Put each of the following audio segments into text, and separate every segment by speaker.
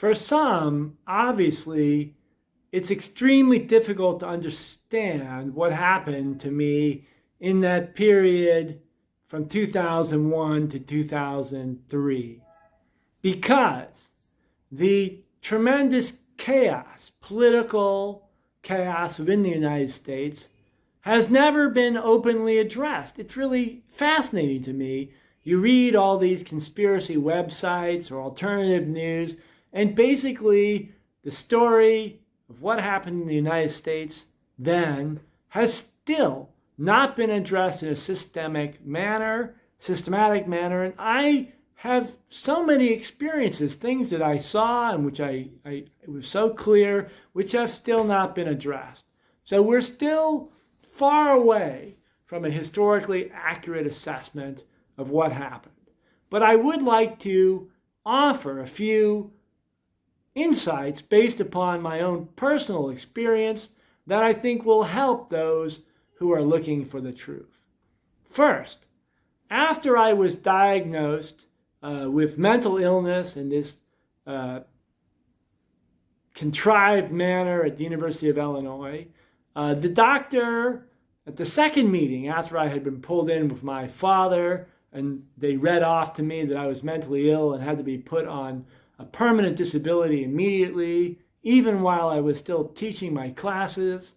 Speaker 1: For some, obviously, it's extremely difficult to understand what happened to me in that period from 2001 to 2003, because the tremendous chaos, political chaos within the United States, has never been openly addressed. It's really fascinating to me. You read all these conspiracy websites or alternative news, and basically the story of what happened in the United States then has still not been addressed in a systematic manner. And I have so many experiences, things that I saw and which it was so clear, which have still not been addressed. So we're still far away from a historically accurate assessment of what happened. But I would like to offer a few insights based upon my own personal experience that I think will help those who are looking for the truth. First, after I was diagnosed with mental illness in this contrived manner at the University of Illinois, the doctor at the second meeting, after I had been pulled in with my father and they read off to me that I was mentally ill and had to be put on a permanent disability immediately, even while I was still teaching my classes,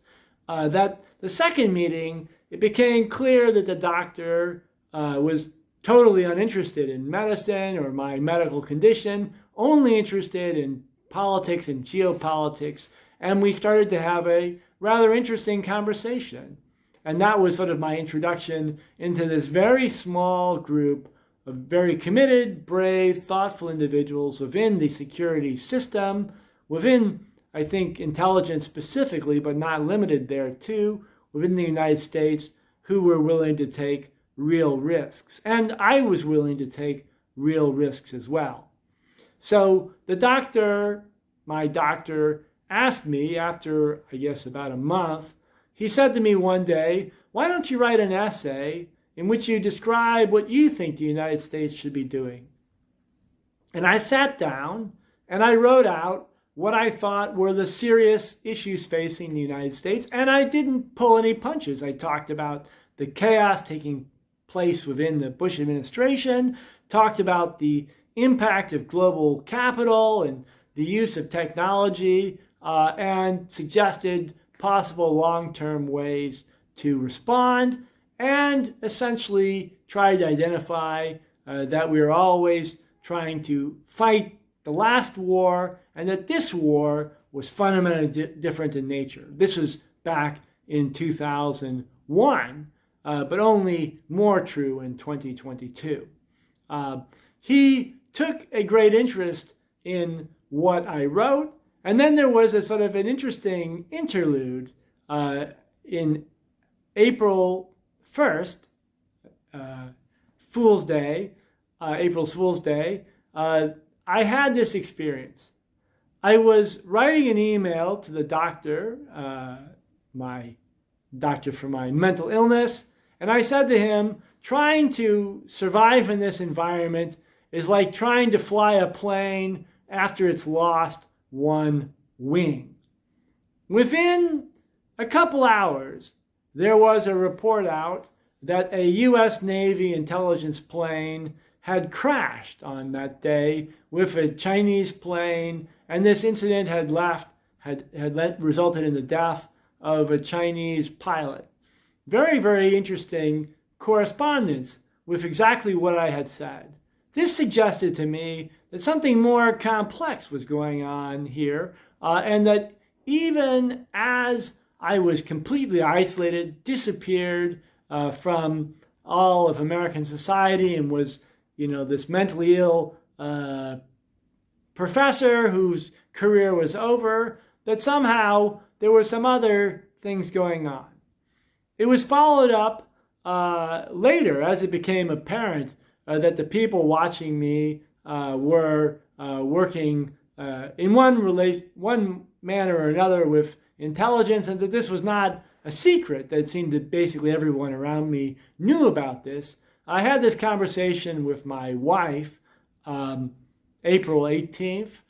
Speaker 1: that the second meeting, it became clear that the doctor was totally uninterested in medicine or my medical condition, only interested in politics and geopolitics. And we started to have a rather interesting conversation. And that was sort of my introduction into this very small group of very committed, brave, thoughtful individuals within the security system, within, I think, intelligence specifically, but not limited there too, within the United States, who were willing to take real risks. And I was willing to take real risks as well. So my doctor asked me after, I guess, about a month, he said to me one day, "Why don't you write an essay in which you describe what you think the United States should be doing?" And I sat down and I wrote out what I thought were the serious issues facing the United States. And I didn't pull any punches. I talked about the chaos taking place within the Bush administration, talked about the impact of global capital and the use of technology, and suggested possible long-term ways to respond, and essentially tried to identify that we are always trying to fight the last war and that this war was fundamentally different in nature. This was back in 2001, but only more true in 2022. He took a great interest in what I wrote, and then there was a sort of an interesting interlude in April 1st, Fool's Day, April's Fool's Day. I had this experience. I was writing an email to the doctor, my doctor for my mental illness, and I said to him, trying to survive in this environment is like trying to fly a plane after it's lost one wing. Within a couple hours, there was a report out that a U.S. Navy intelligence plane had crashed on that day with a Chinese plane, and this incident had resulted in the death of a Chinese pilot. Very, very interesting correspondence with exactly what I had said. This suggested to me that something more complex was going on here, and that even as I was completely isolated, disappeared from all of American society, and was, this mentally ill professor whose career was over, that somehow there were some other things going on. It was followed up later as it became apparent that the people watching me were working in one manner or another with intelligence, and that this was not a secret, that it seemed that basically everyone around me knew about this. I had this conversation with my wife April 18th,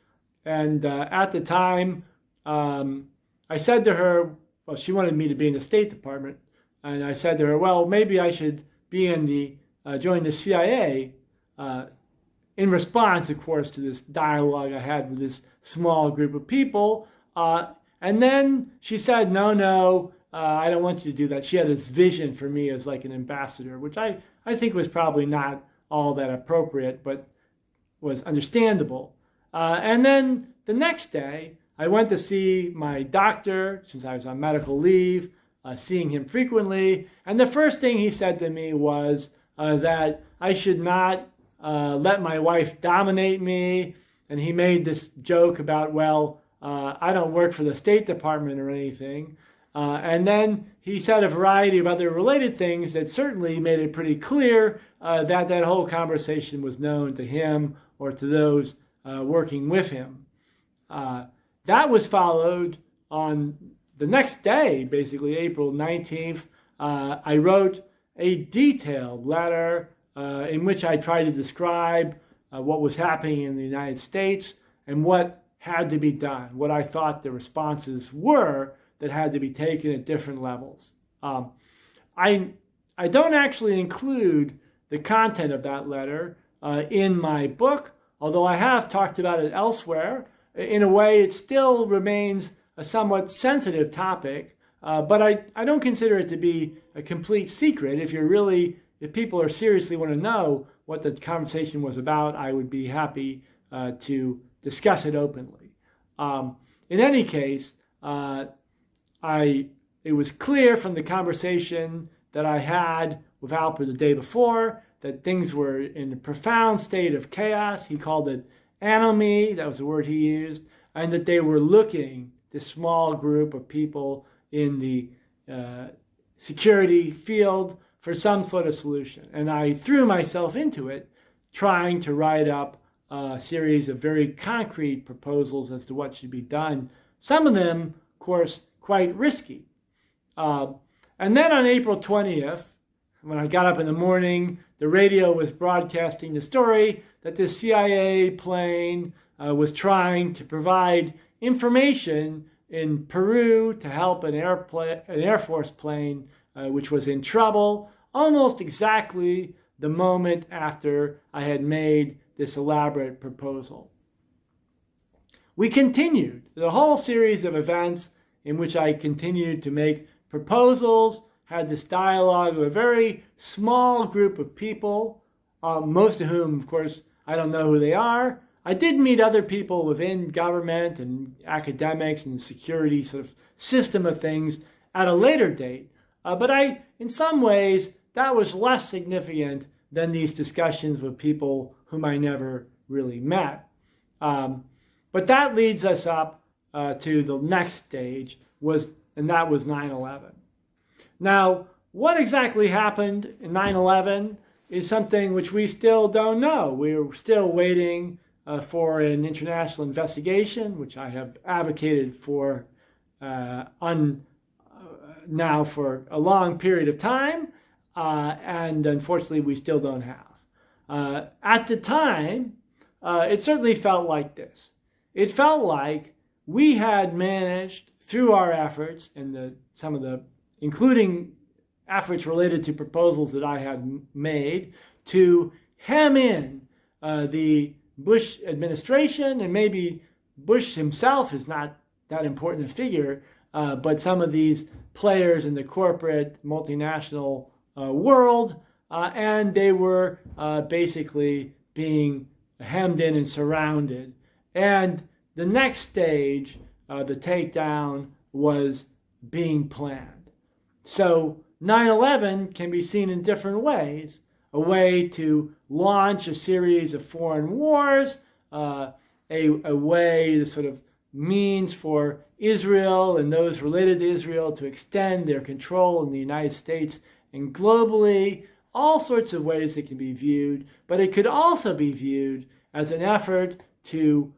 Speaker 1: And at the time, I said to her, well, she wanted me to be in the State Department. And I said to her, well, maybe I should be in join the CIA, in response, of course, to this dialogue I had with this small group of people. And then she said, no, I don't want you to do that. She had this vision for me as like an ambassador, which I think was probably not all that appropriate, but was understandable. And then the next day, I went to see my doctor, since I was on medical leave, seeing him frequently. And the first thing he said to me was that I should not let my wife dominate me. And he made this joke about, well, I don't work for the State Department or anything. And then he said a variety of other related things that certainly made it pretty clear that whole conversation was known to him or to those working with him. That was followed on the next day, basically April 19th. I wrote a detailed letter in which I tried to describe what was happening in the United States and what had to be done, what I thought the responses were that had to be taken at different levels. I don't actually include the content of that letter in my book, although I have talked about it elsewhere. In a way, it still remains a somewhat sensitive topic, but I don't consider it to be a complete secret. If people are seriously want to know what the conversation was about, I would be happy to discuss it openly. In any case, it was clear from the conversation that I had with Alper the day before that things were in a profound state of chaos. He called it anomie, that was the word he used, and that they were looking, this small group of people in the security field, for some sort of solution. And I threw myself into it, trying to write up a series of very concrete proposals as to what should be done. Some of them, of course, quite risky. And then on April 20th, when I got up in the morning, the radio was broadcasting the story that the CIA plane was trying to provide information in Peru to help an Air Force plane which was in trouble, almost exactly the moment after I had made this elaborate proposal. We continued the whole series of events in which I continued to make proposals, had this dialogue with a very small group of people, most of whom, of course, I don't know who they are. I did meet other people within government and academics and the security sort of system of things at a later date. But in some ways, that was less significant than these discussions with people whom I never really met. But that leads us up to the next stage, and that was 9/11. Now, what exactly happened in 9/11 is something which we still don't know. We're still waiting for an international investigation, which I have advocated for now for a long period of time, and unfortunately we still don't have. At the time, it certainly felt like this. It felt like we had managed, through our efforts and some of the, including efforts related to proposals that I had made, to hem in the Bush administration, and maybe Bush himself is not that important a figure, but some of these players in the corporate multinational world, and they were basically being hemmed in and surrounded. And the next stage, the takedown, was being planned. So 9/11 can be seen in different ways. A way to launch a series of foreign wars, a way, the sort of means for Israel and those related to Israel to extend their control in the United States and globally, all sorts of ways it can be viewed, but it could also be viewed as an effort to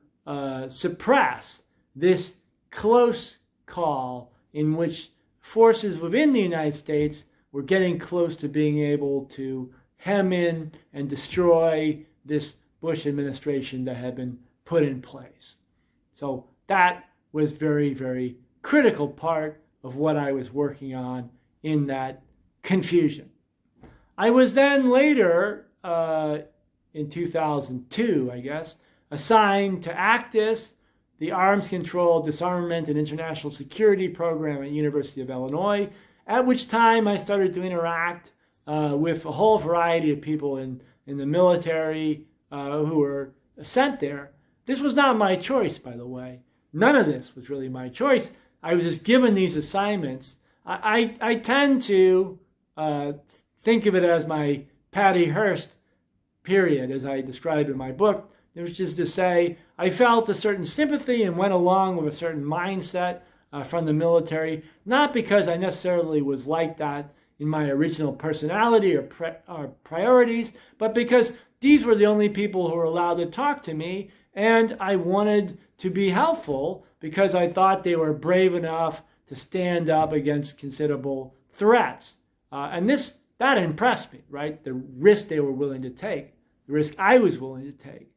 Speaker 1: suppress this close call in which forces within the United States were getting close to being able to hem in and destroy this Bush administration that had been put in place. So that was very, very critical part of what I was working on in that confusion. I was then later, in 2002, I guess, assigned to ACTIS, the Arms Control, Disarmament, and International Security Program at University of Illinois, at which time I started to interact with a whole variety of people in the military who were sent there. This was not my choice, by the way. None of this was really my choice. I was just given these assignments. I tend to think of it as my Patty Hearst period, as I described in my book, which is to say, I felt a certain sympathy and went along with a certain mindset from the military, not because I necessarily was like that in my original personality or priorities, but because these were the only people who were allowed to talk to me, and I wanted to be helpful because I thought they were brave enough to stand up against considerable threats. And that impressed me, right? The risk they were willing to take, the risk I was willing to take.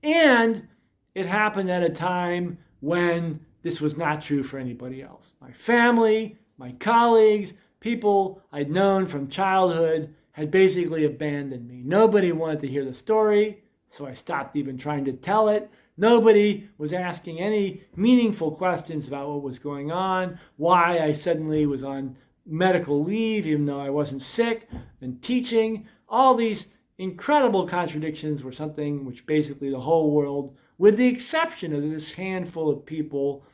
Speaker 1: And it happened at a time when this was not true for anybody else. My family, my colleagues, people I'd known from childhood had basically abandoned me. Nobody wanted to hear the story, so I stopped even trying to tell it. Nobody was asking any meaningful questions about what was going on, why I suddenly was on medical leave even though I wasn't sick, and teaching. All these incredible contradictions were something which basically the whole world, with the exception of this handful of people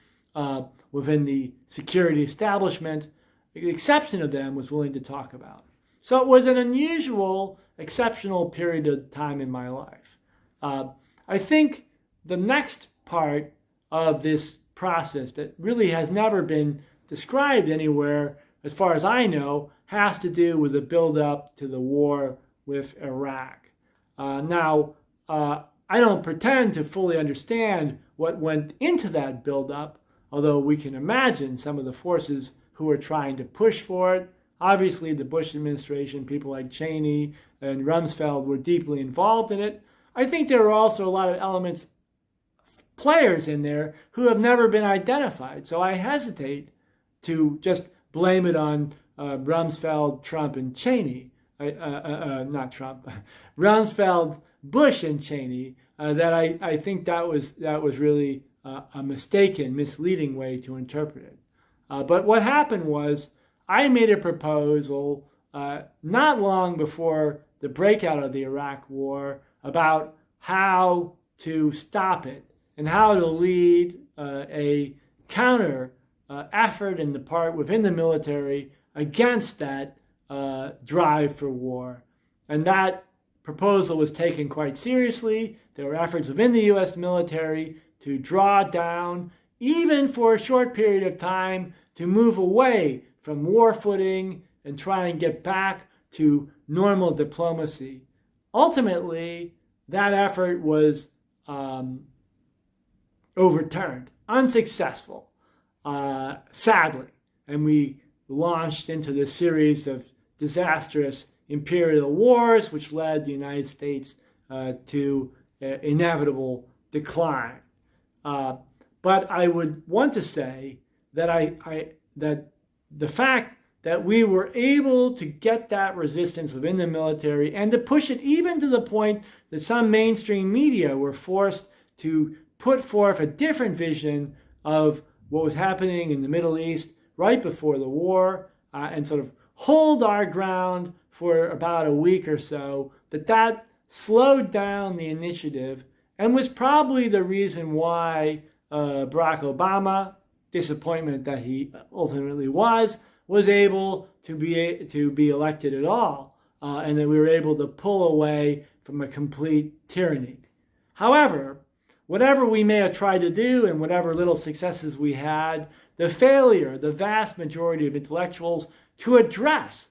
Speaker 1: within the security establishment, the exception of them was willing to talk about. So it was an unusual, exceptional period of time in my life. I think the next part of this process that really has never been described anywhere, as far as I know, has to do with the build-up to the war with Iraq. Now, I don't pretend to fully understand what went into that build-up, although we can imagine some of the forces who were trying to push for it. Obviously, the Bush administration, people like Cheney and Rumsfeld were deeply involved in it. I think there were also a lot of players in there who have never been identified. So I hesitate to just blame it on Rumsfeld, Trump, and Cheney. Not Trump, Rumsfeld, Bush, and Cheney. That I think that was really a mistaken, misleading way to interpret it. But what happened was I made a proposal not long before the breakout of the Iraq War about how to stop it and how to lead a counter effort in the part within the military against that drive for war. And that proposal was taken quite seriously. There were efforts within the U.S. military to draw down, even for a short period of time, to move away from war footing and try and get back to normal diplomacy. Ultimately, that effort was overturned, unsuccessful, sadly. And we launched into this series of disastrous imperial wars, which led the United States to inevitable decline. But I would want to say that that the fact that we were able to get that resistance within the military and to push it even to the point that some mainstream media were forced to put forth a different vision of what was happening in the Middle East right before the war, and sort of hold our ground for about a week or so, that slowed down the initiative and was probably the reason why Barack Obama, disappointment that he ultimately was able to be elected at all, and that we were able to pull away from a complete tyranny. However, whatever we may have tried to do and whatever little successes we had, the failure, the vast majority of intellectuals to address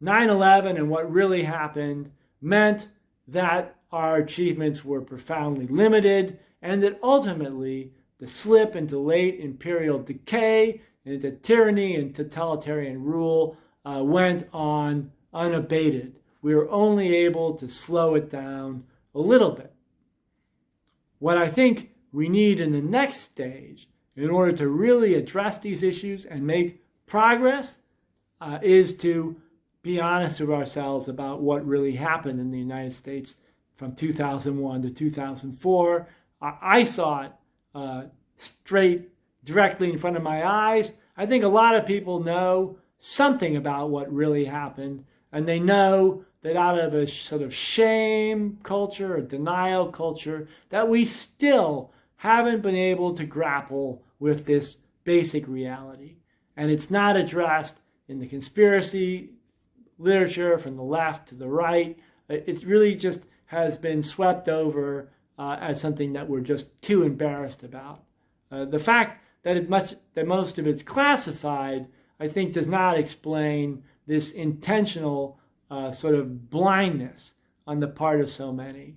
Speaker 1: 9/11 and what really happened meant that our achievements were profoundly limited, and that ultimately the slip into late imperial decay and into tyranny and totalitarian rule went on unabated. We were only able to slow it down a little bit. What I think we need in the next stage, in order to really address these issues and make progress, is to be honest with ourselves about what really happened in the United States from 2001 to 2004. I saw it straight, directly in front of my eyes. I think a lot of people know something about what really happened, and they know that out of a sort of shame culture or denial culture, that we still haven't been able to grapple with this basic reality. And it's not addressed in the conspiracy literature from the left to the right. It really just has been swept over as something that we're just too embarrassed about. The fact that most of it's classified, I think, does not explain this intentional sort of blindness on the part of so many.